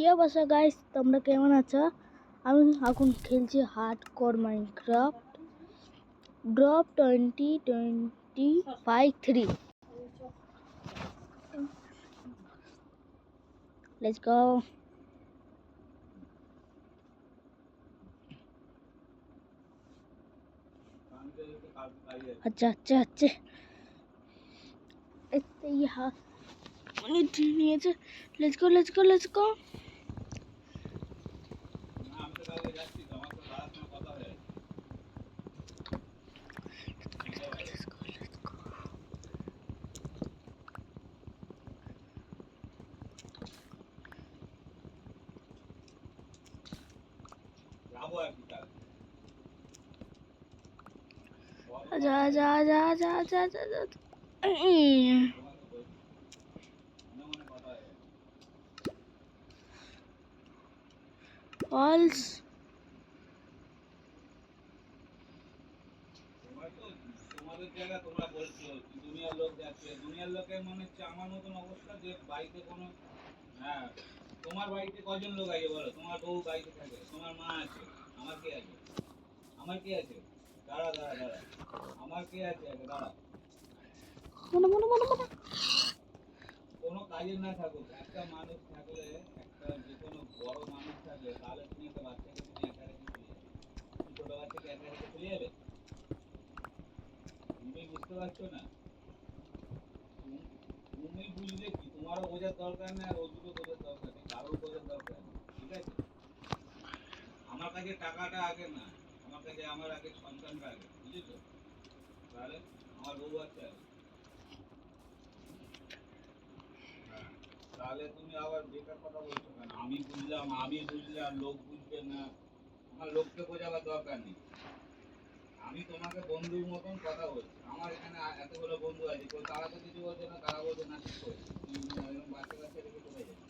ইয়া বাসা গাইস, তোমরা কেমন আছো? আমি এখন খেলছি hardcore Minecraft drop 2025 3। Let's go. আচ্ছা আচ্ছা আচ্ছা, এই মানে নিয়েছে। Let's go let's go let's go. যা যা যা যা যা যা যা অলস তোমাদের জায়গা তোমরা বলছো দুনিয়ার লোক যাচ্ছে, দুনিয়ার লোকের মনে হচ্ছে আমার মতন অবস্থা যে বাড়িতে কোনো হ্যাঁ তোমার বাড়িতে কজন লোক আছে বলো? তোমার বউ বাড়িতে থাকে, তোমার মা আছে, আমার কে আছে? আমার কে আছে? দাঁড়া দাঁড়া দাঁড়া, আমার কে আছে আগে দাঁড়া। কোনো কাজে না থাকুক, একটা মানুষ থাকলে, একটা যে কোনো বড় মানুষ থাকলে, তাহলে তুমি একটা বাচ্চাকে তুমি একা রেখে চলে যাবে? তুমি ছোট বাচ্চাকে একা রেখে চলে যাবে? তুমি বুঝতে পারছো না? তুমি বুঝলে কি, তোমারও বোঝার দরকার নেই আর ওদিকে বোঝার দরকার নেই, কারোর বোঝার দরকার নেই, ঠিক আছে? আমার কাছে টাকাটা আগে না, আমার কাছে আমার আগে সন্তানটা আগে, বুঝেছো? তাহলে আমার বউ আছে আগে। হ্যাঁ, তাহলে তুমি আবার বেকার কথা বলছো কেন? আমি বুঝলাম লোক বুঝবে না, আমার লোককে বোঝাবার দরকার নেই। আমি তোমাকে বন্ধুর মতন কথা বলছি, আমার এখানে এতগুলো বন্ধু আছে, কেউ তারা তো কিছু বলছে না, তারা বলছে না ঠিক করেছে, তুমি এরকম বাচ্চা কাচ্চা রেখে কোথায় যাবে?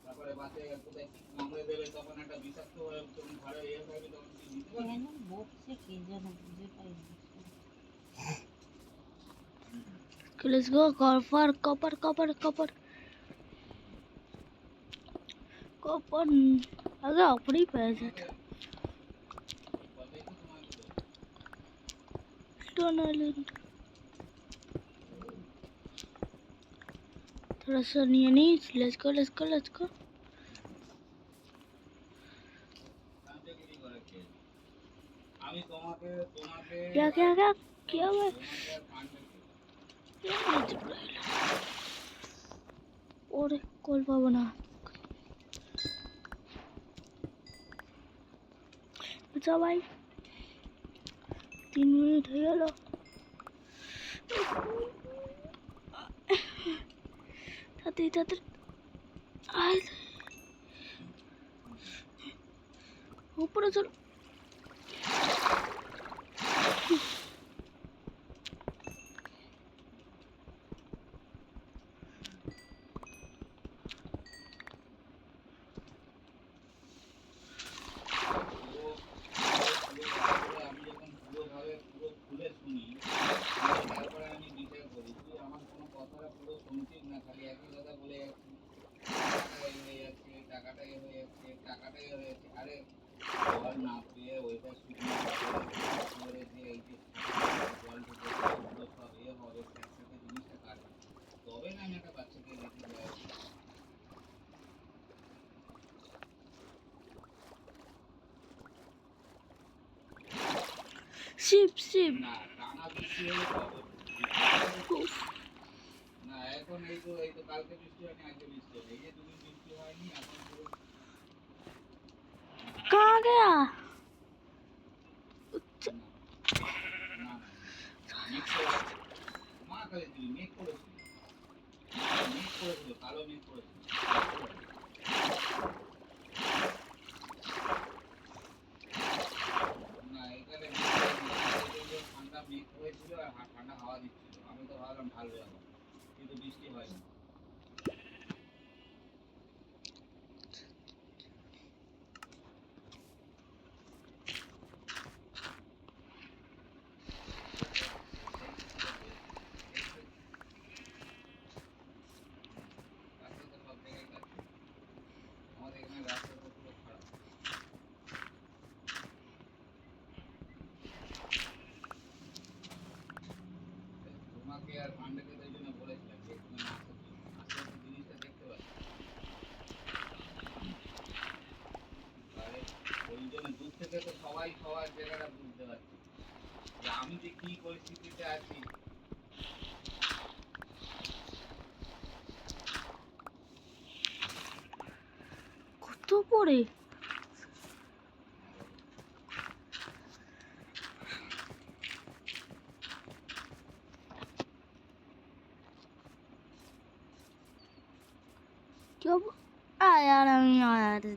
তারপরে বাচ্চা কোথায় কামড়ে দেবে, তখন একটা বিষাক্ত হয়ে তুমি ঘরে ইয়ে থাকবে, তখন কি নিতে পারবে? বকছে কে যেন বুঝে পাই না। Let's go. Copper copper copper copper copper আগে অপরেই পেয়ে যেত। কথাই তো তোমাকে বলছি। स्टोन आइलैंड थोड़ा सा नहीं नहीं। Let's go let's go let's go. কামচাগিরি করে কে? আমি তোমাকে তোমাকে क्या क्या क्या क्या हुआ? তোমাকে আর কানবে কে? और कॉल पाबो ना। अच्छा भाई, 3 मिनट हो गया। ताते ताते आए ऊपर चलो। পুরো কথাগুলো আমি যখন পুরো খুলে শুনি, শুনে তারপরে আমি বিচার করি, তুই আমার কোনো কথাটা পুরো শুনছিস না, খালি একই কথা বলে যাচ্ছিস। টাকাটা এই হয়ে যাচ্ছে, টাকাটা এই হয়ে যাচ্ছে, টাকাটা এই হয়ে যাচ্ছে। আরে জল না পেয়ে ওইটা শুকনো হবে, তারপরে যে এই যে ফাঁকে ফাঁকে জল ঢুকেছে ওগুলো সব এ হবে, একসাথে জিনিসটা কাটবে, তবে না আমি একটা বাচ্চাকে রেখে যাই। শিপ শিপ না টানা বৃষ্টি হলে তো হবে, বৃষ্টি হলে তো ঠিক। না এখন এই তো কালকে বৃষ্টি হয়নি, আজকে বৃষ্টি হয়নি, এই যে দুদিন বৃষ্টি হয়নি, এখন পুরো कहाँ गया? না না না মেঘ করেছিল, মা কালী দিদি মেঘ করেছিল, মেঘ করেছিল, কালো মেঘ করেছিল, বৃষ্টি হয়নি। না এখানে বৃষ্টি হয়নি, এখানে ঠান্ডা মেঘ হয়েছিল আর ঠান্ডা হাওয়া দিচ্ছিল, আমি তো ভাবলাম ঢালবে আবার, কিন্তু বৃষ্টি হয়নি। এই তো পুরো দেখছি, এই তো, কাছে তো সব জায়গায় কাছে। যে কি পরিস্থিতিতে আছি। কত পরে কেউ আর আমি আর আরে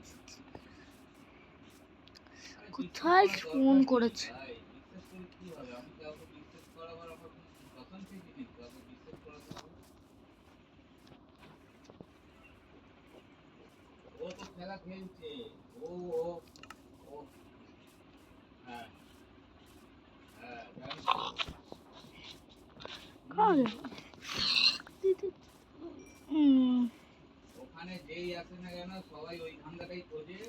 কোথায় বিশ্বাস করার ফোন দরকার কি করেছে? ভাই? বিশ্বাস করে কি হবে? আমি কাউকে বিশ্বাস করাবার আমার কোনো প্রশান্তি জিনিস কাউকে বিশ্বাস করাতে হবে। ও তো খেলা খেলছে। ও ও ও হ্যাঁ জানি তো। কাল দিদি ওখানে যেই আসে না কেন সবাই ওই ধান্দাটাই খোঁজে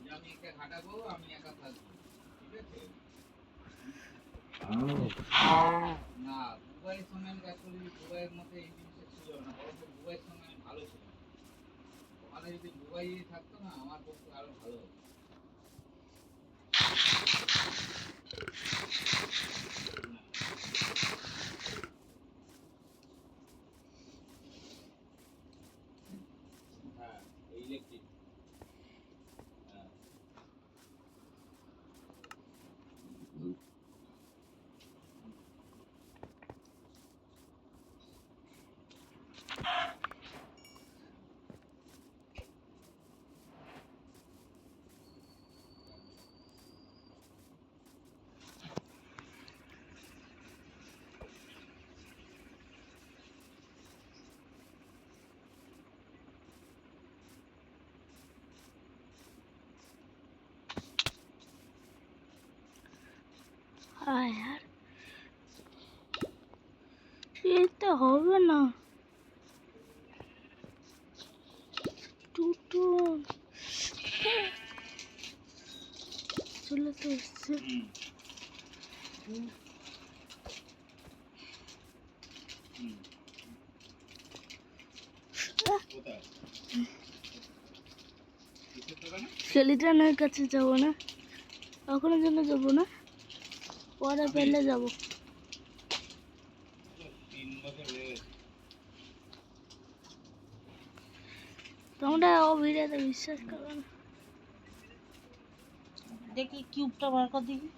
যে আমি একা খাটাবো, আমি একা থাকবো। ঠিক আছে? না, বুবাইয়ের সঙ্গে আমি অ্যাকচুয়ালি বুবাইয়ের মধ্যে এই জিনিসটা ছিল না, বরঞ্চ বুবাইয়ের সঙ্গে আমি ভালো ছিলাম। ওখানে যদি বুবাই থাকতো না আমার পক্ষে আরো ভালো হতো। না, হ্যাঁ এই ইলেকট্রিক, হ্যাঁ আর এটা হবে না টুটু চলে তো এসছে হুম হুম কোথায় কিসের দোকানে? সেলিটানের কাছে যাবো না, এখনের জন্য যাবো না, পরে আমি পেলে যাবো। 3 বছর হয়ে গেছে। তোমরা ও ভিডিওতে বিশ্বাস করো না। দেখি কিউবটা বার কর দেখি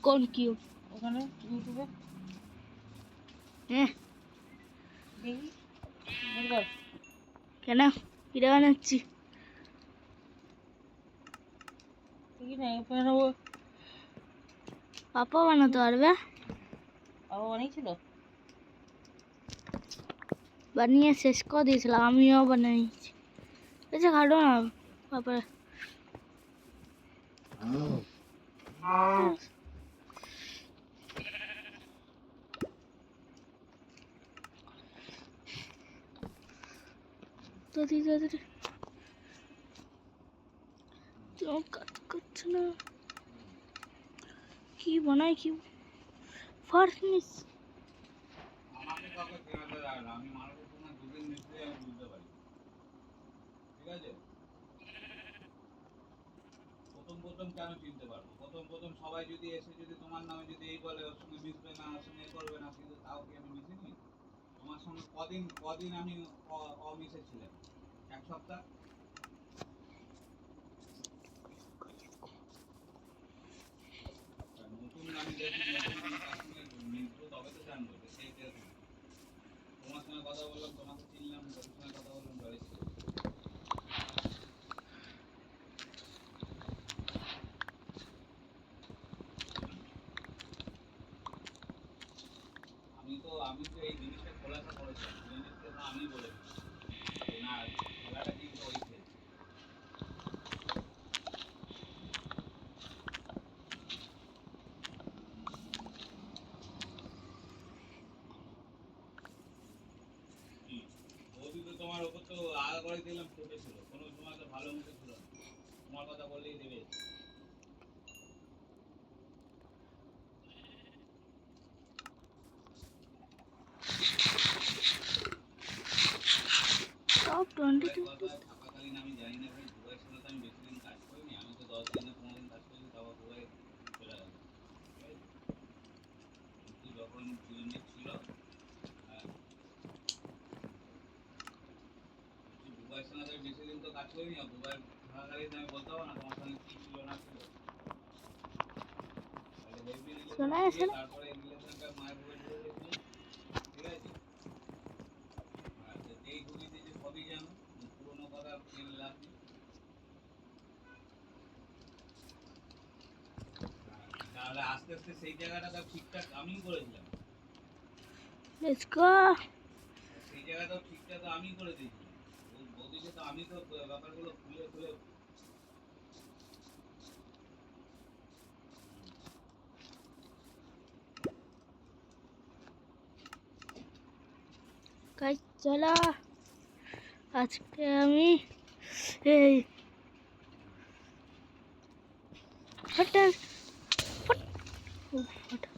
কোন কিউব? ওখানে ইউটিউবে হ্যাঁ দেখি বের কর। কেন ভিডিও বানাচ্ছি? দেখি না বানাবো। পাপা বানাতে পারবে, বাবা বানিয়েছিল। বানিয়ে শেষ করে দিয়েছিলাম, আমিও বানিয়েছি। আচ্ছা খাটো না পাপা। দাদি দাদি তোমার কাজ করছে না, কি বানাই কি ফার্নিস? আমাকে কাউকে চেনাতে যায় না, আমি মানুষের সঙ্গে দুদিন মিশলে আমি বুঝতে পারি। ঠিক আছে? প্রথম প্রথম কেন চিনতে পারবো? প্রথম প্রথম সবাই যদি এসে যদি তোমার নামে যদি এই বলে ওর সঙ্গে মিশবে না, ওর সঙ্গে এ করবে না, কিন্তু তাও কি আমি মিশিনি? তোমার সঙ্গে কদিন কদিন আমি অমিশে ছিলাম? 1 সপ্তাহ। নতুন আমি দেখি, নতুন আমি তার সঙ্গে মিশবো তবে তো জানবো যে সে কিরকম। তোমার সঙ্গে কথা বললাম, তোমাকে চিনলাম, তোর সঙ্গে কথা বললাম, বাড়ি ছিল। আমি তো এই জিনিসটা খোলাসা করেছিলাম, জিনিসটা তো আমি বলেছিলাম যে না, খেলাটা কিন্তু ওই খেলছে। কি বৌদি তো তোমার ওপর তো আগা করে দিলাম, চেপেছিল, কোনো সময় তো ভালো মুখে ছিল না, তোমার কথা বললেই দেবে। টপ 22 কথা থাকাকালীন আমি জানি না ভাই, দুবাইয়ের সঙ্গে তো আমি বেশি দিন কাজ করিনি, আমি তো 10 দিন না 15 দিন কাজ করেছি, তাও দুবাই চলে গেল। ঠিক আছে? করিনি, দুবার থাকাকালীন আমি বলতে পারবো না তোমার সঙ্গে কি ছিল না ছিল। তাহলে হেভি শোনা রিলেশন যাচ্ছে দিয়ে না? তারপরে রিলেশনটা মায়ের বুকে ঢুকে গেছিল, ঠিক আছে? আর যেই ঢুকিয়ে দিয়েছে সবই জানো, পুরোনো কথা জেনে লাভ নেই। তাহলে আস্তে আস্তে সেই জায়গাটা তো ঠিকঠাক আমিই করেছিলাম, লেটস গো। সেই জায়গাটাও ঠিকঠাক আমি করে দিয়েছিলাম। বৌদিকে তো আমি তো ব্যাপারগুলো খুলে খুলে গাইস চলো, আজকে আমি এই ফটা ফট ও ফটা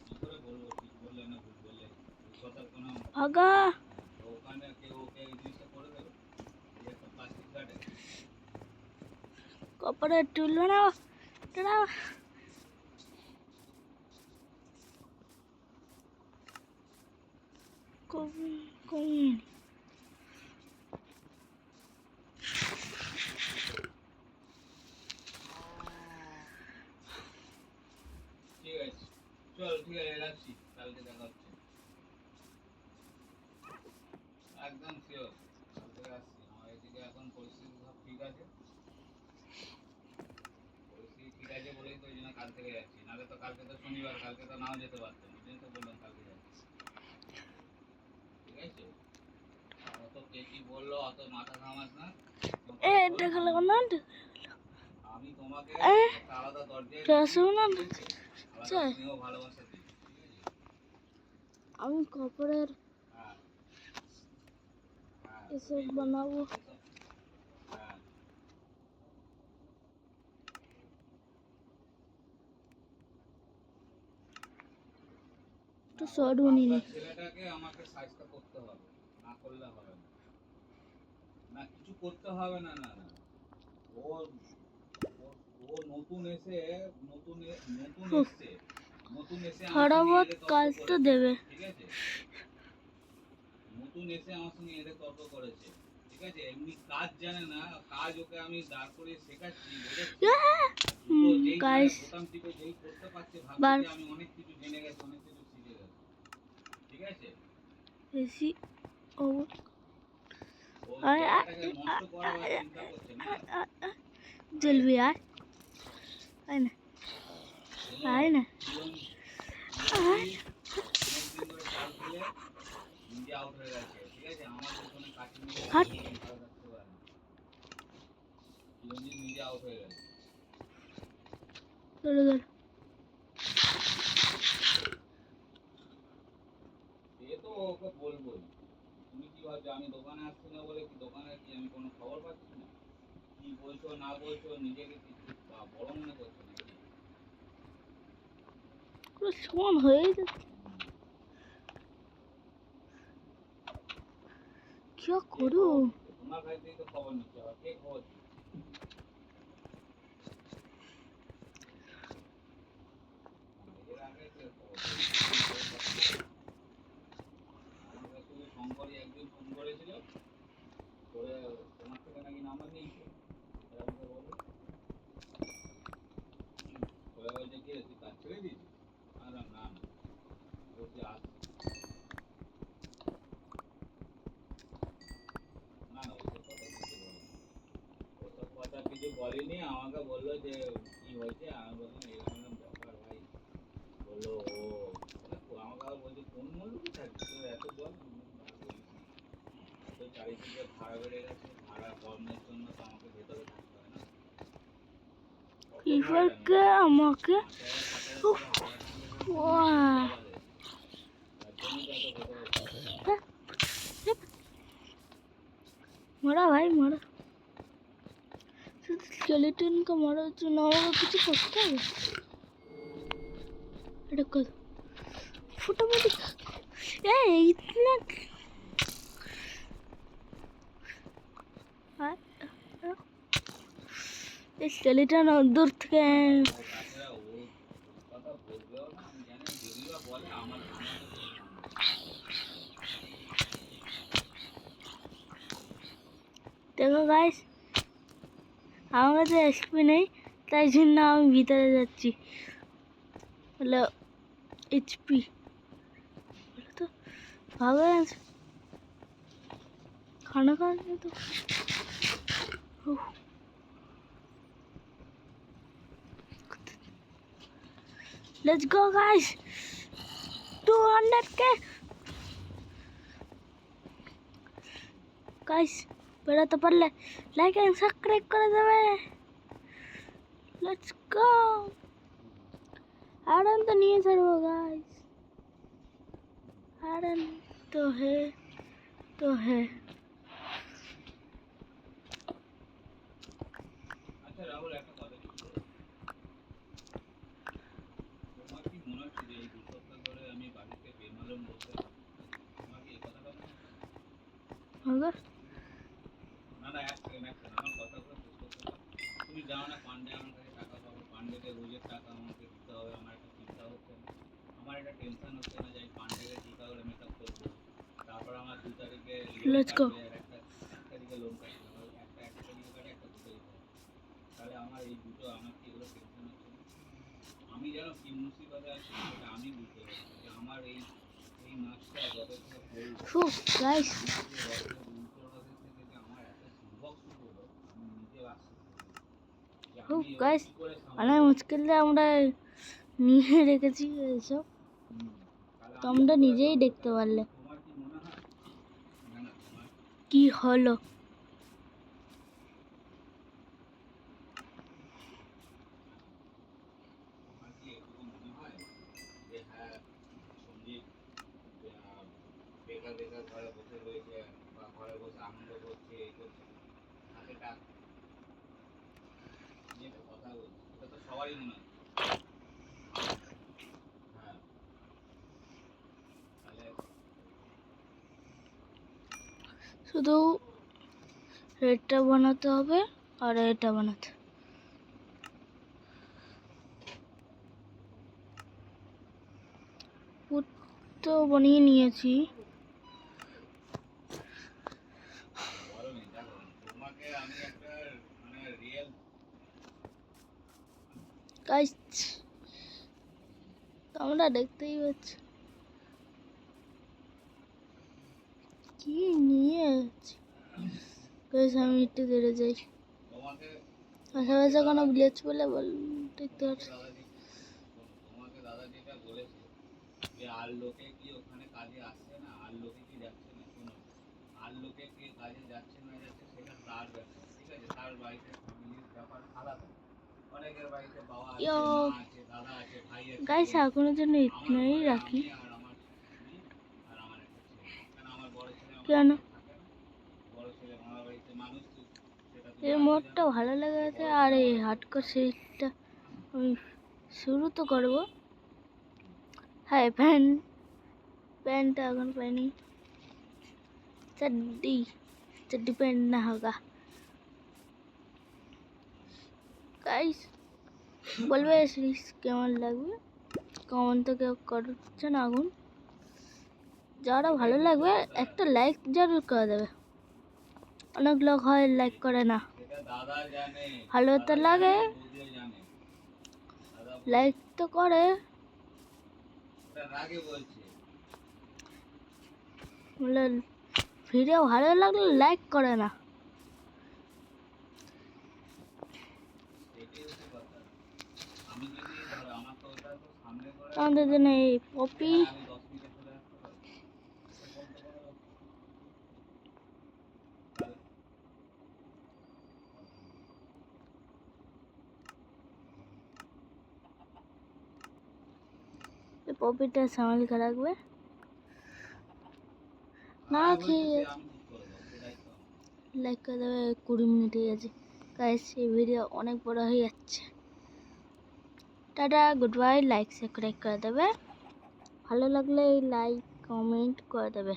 কি করে বলবো, ঠিক বললে না ভুল বললে, এই কথার কোনো আগা ওখানে কেউ ওকে এই জিনিসটা করে দেবে, এই একটা প্লাস্টিক কাটে। কপড়ে তুললো না দাঁড়াও। কমিয়ে ঠিক আছে, চল ঠিক আছে রাখছি, কালকে দেখা হচ্ছে, একদম শিওর কালকে আসছি। আমার এদিকে এখন পরিস্থিতি সব ঠিক আছে, পরিস্থিতি ঠিক আছে বলেই তো ওই জন্য কাল থেকে যাচ্ছি, নাহলে তো কালকে তো শনিবার, কালকে তো নাও যেতে পারতাম, ওই জন্য তো বললাম কালকে যাচ্ছি, ঠিক আছে? আর অত কে কি বললো অত মাথা ঘামাস না, এ দেখালো না আমি তোমাকে এ একটা আলাদা দরজায় রসো রেখেছি, না ঠিক আছে? আলাদা চাই স্নেহ ভালোবাসা দিই, ঠিক আছে? আমি কাপড়ের হ্যাঁ হ্যাঁ, এসব ওটাই বলছি, বানাবো। এসব হ্যাঁ। একটু না, ও শর্ট বানিয়ে নি। বাংলার ছেলেটাকে আমাকে সাজটা করতে হবে, না করলে হবে না, না কিছু করতে হবে না, না না, ও ও ও নতুন এসে, নতুন উফ, এসছে, নতুন এসে আমার সঙ্গে ফটাফট এদের তর্ক কাজ তো করেছে, দেবে। ঠিক আছে? নতুন এসে আমার সঙ্গে এদের তর্ক করেছে, ঠিক আছে? এমনি কাজ জানে না, কাজ ওকে আমি দাঁড় করিয়ে শেখাচ্ছি, বোঝাচ্ছি। দুটো যেই গাইস বোতাম টিপে যেই করতে পারছে, ভাবছে বার যে আমি অনেক কিছু জেনে গেছি, অনেক কিছু শিখে গেছি, ঠিক আছে? বেশি ও ও আয় জায়গাটাকে নষ্ট করার চিন্তা করছে না। জলবি আয় আয় না শোনো, আয় না আয় অনেকদিন ধরে চাল খেলে নিজে আউট হয়ে গেছে, ঠিক আছে? আমার পিছনে কাটি মেরে হাট কোনো দিন ভালো থাকতে পারে না, চিরঞ্জিত নিজে আউট হয়ে গেছে। ধরো ধরো সে তো ওকে বলবোই, তুমি কি ভাবছো আমি দোকানে আসছি না বলে কি দোকানে কি আমি কোনো খবর পাচ্ছি না? কি বলছো না বলছো নিজেকে কিছু বড় মনে করছো নাকি? পুরো সমান হয়ে যাচ্ছে কি কে করু খবর নিচ্ছে? তোমার কাছ থেকেই তো খবর নিচ্ছে, আবার কে খবর দিচ্ছে? এর আগে কে খবর দিচ্ছে? তুমি খবর পাচ্ছ না? আমাকে শুধু শঙ্করই একদিন ফোন করেছিল, করে তোমার থেকে নাকি নাম্বার নিয়েছে, এরা আমাকে বললো, করে বলছে কি রে, তুই কাজ ছেড়ে দিয়েছিস? আর না না, বলছি আসছি, না না ওইসব কথা কিছু বলেনি, ওসব কথা কিছু বলেনি, আমাকে বললো যে কি হয়েছে, আমি বললাম এরকম এরকম ব্যাপার ভাই, বললো ও, আমাকে আবার বলছে কোন মূল্যকে থাকবি তোর এত জল, আমি বললাম, আর বলিস না, এত চারিদিকে ভাড়া বেড়ে গেছে, ভাড়া কর্মের জন্য তো আমাকে ভেতরে থাকতে হয় না, কত ভাড়া জানো? আমাকে 5,000 7,000 টাকা ভাড়া। মারা ভাই মারা, শুধু স্কেলেটনকে মারার জন্য আমাকে কিছু করতে হবে। এটা কত ফুটাফুটি ইতনা স্কেলেটন দূর থেকে তাছাড়া ও কথা বলবেও না, আমি জানি যদিও বা বলে আমার আমাকে কোনো কাম নেই। দেখো গাইস, আমার কাছে এসপি নেই, তাই জন্য আমি ভিতরে যাচ্ছি। হলো এইচপি তো ভাবে আছে খানা খাওয়া তো। Let's go guys, 200k guys, বেরোতে পারলে লাইক এন্ড সাবস্ক্রাইব করে দেবে। Let's go, आराम तो नहीं है सर वो गाइस, आराम तो है আচ্ছা রাহুল, একটা কথা কি তোমার কি মনে হচ্ছে যে এই 2 সপ্তাহ ধরে আমি বাড়িতে বেমালুম বসে আছি? তোমার কি এই কথাটা মনে হচ্ছে? होगा। না না, এক সেকেন্ড আমার কথাগুলো শেষ করতে দাও। তুমি জানো না পান্ডে আমার কাছে টাকা পাবো, পান্ডেকে রোজের টাকা আমাকে দিতে হবে, আমার একটা চিন্তা হচ্ছে না, আমার একটা টেনশন হচ্ছে না যে আমি পান্ডেকে কী করে মেকআপ করবো। তারপর আমার 2 তারিখে লোন Let's go। কাটবে, আর এক তারিখে লোন কাটবে, আমার এক তারিখে কাটে, একটা 2 তারিখে কাটে। তাহলে আমার এই দুটো, আমার কি এগুলো টেনশন হচ্ছে না? আমি যেন কি মুসিবতে আছি সেটা আমি বুঝতে পারছি যে আমার এই এই মাছটা যত থেকে পড়লো, गाइस যে রথের উল্টো রথের থেকে যে আমার এত দুর্ভোগ শুরু হলো, আমি নিজেও আশ্চর্য হলাম যে আমি এবার गाइस কি করে অনেক সামলাবো। মুশকিলে আমরা নিয়ে রেখেছি এসব, তাহলে তো আমি আমরা কি করে নিজেই সামলাবো? দেখতে তাহলে পারলে তোমার কি মনে হয় না না তোমার কি হলো। তোমার কি এটুকু মনে হয় যে হ্যাঁ সঞ্জীব বেকার বেকার ঘরে বসে রয়েছে বা ঘরে বসে আনন্দ করছে, এই করছে, হাতে টাকা নিয়ে একটা কথা বলছি, এটা তো সবারই মনে হয়। হ্যাঁ, তাহলে শুধু রেডটা বানাতে হবে আর এটা বানাতে, পুট তো বানিয়ে নিয়েছি। বলো নি, দেখো তোমাকে আমি একটা মানে রিয়েল গাইস তোমরা দেখতেই পাচ্ছ কি নিয়ে আছি। গাইস আমি একটু দেরে যাই, তোমাকে আশেপাশে কোনো ভিলেজ বলে বল দেখতে তোমাকে পাচ্ছি। দাদা শোনো, তোমাকে দাদা যেটা বলেছে যে আর লোকে কি ওখানে কাজে আসছে না, আর লোকে কি যাচ্ছে না, শোনো, আর লোকে কে কাজে যাচ্ছে না যাচ্ছে সেটা তার ব্যাপার, ঠিক আছে, তার বাড়িতে ফ্যামিলির ব্যাপার আলাদা। অনেকের বাড়িতে বাবা আছে, यो মা আছে, দাদা আছে, ভাই আছে, गाइस বোন আছে। এখনো জন্য আমার ইতনাই ঘরে রাখি। আমি আর আমার স্ত্রী আর আমার একটা ছেলে, কেন আমার বড় ছেলে আমার কেন বাড়িতে থাকে না, বড় ছেলে মামার বাড়িতে মানুষ তো, সেটা তুমি এই আগেও মোডটা জানো ভালো যে লেগেছে, বড় আর ছেলে এই আমার বাড়িতে হার্ডকোর থাকে। সিরিজটা আমি শুরু তো করবো। হ্যাঁ पैंट এখন পাইনি, चड्डी चड्डी पहनना होगा। गाइस বলবে সিরিজ কেমন লাগবে, কমেন্ট তো কেউ করছে না এখন, যারা এটাই ভালো হচ্ছে লাগবে কথা, একটা লাইক জরুর করে দেবে। অনেক লোক হয় লাইক করে না, সেটা দাদা জানে, ভালো তো দাদা জানে, লাগে বৌদিও জানে, দাদা বৌদি লাইক তো করে, ওটা রাগে বলছে। বলে ভিডিও ভালো লাগলে লাইক করে না। সেটাই হচ্ছে কথা। আমি যদি ধরো আমাকে ওটা তো সামনে করে আমাদের তোমার জন্য এই যে পপি, হ্যাঁ আমি 10 মিনিটে চলে আসতে পারবো, এরকম তো কোনো ব্যাপার না। তাহলে এই পপিটা সামাল করে রাখবে না হ্যাঁ বলছে খেয়ে সে আমি ঠিক করে দেবো, সে দায়িত্ব আমার। লাইক করে দেবে। 20 মিনিট হয়ে গেছে গাইস, এই ভিডিও অনেক বড় হয়ে যাচ্ছে। Tata, good bye. Like subscribe করে দেবে, ভালো লাগলে লাইক কমেন্ট করে দেবে।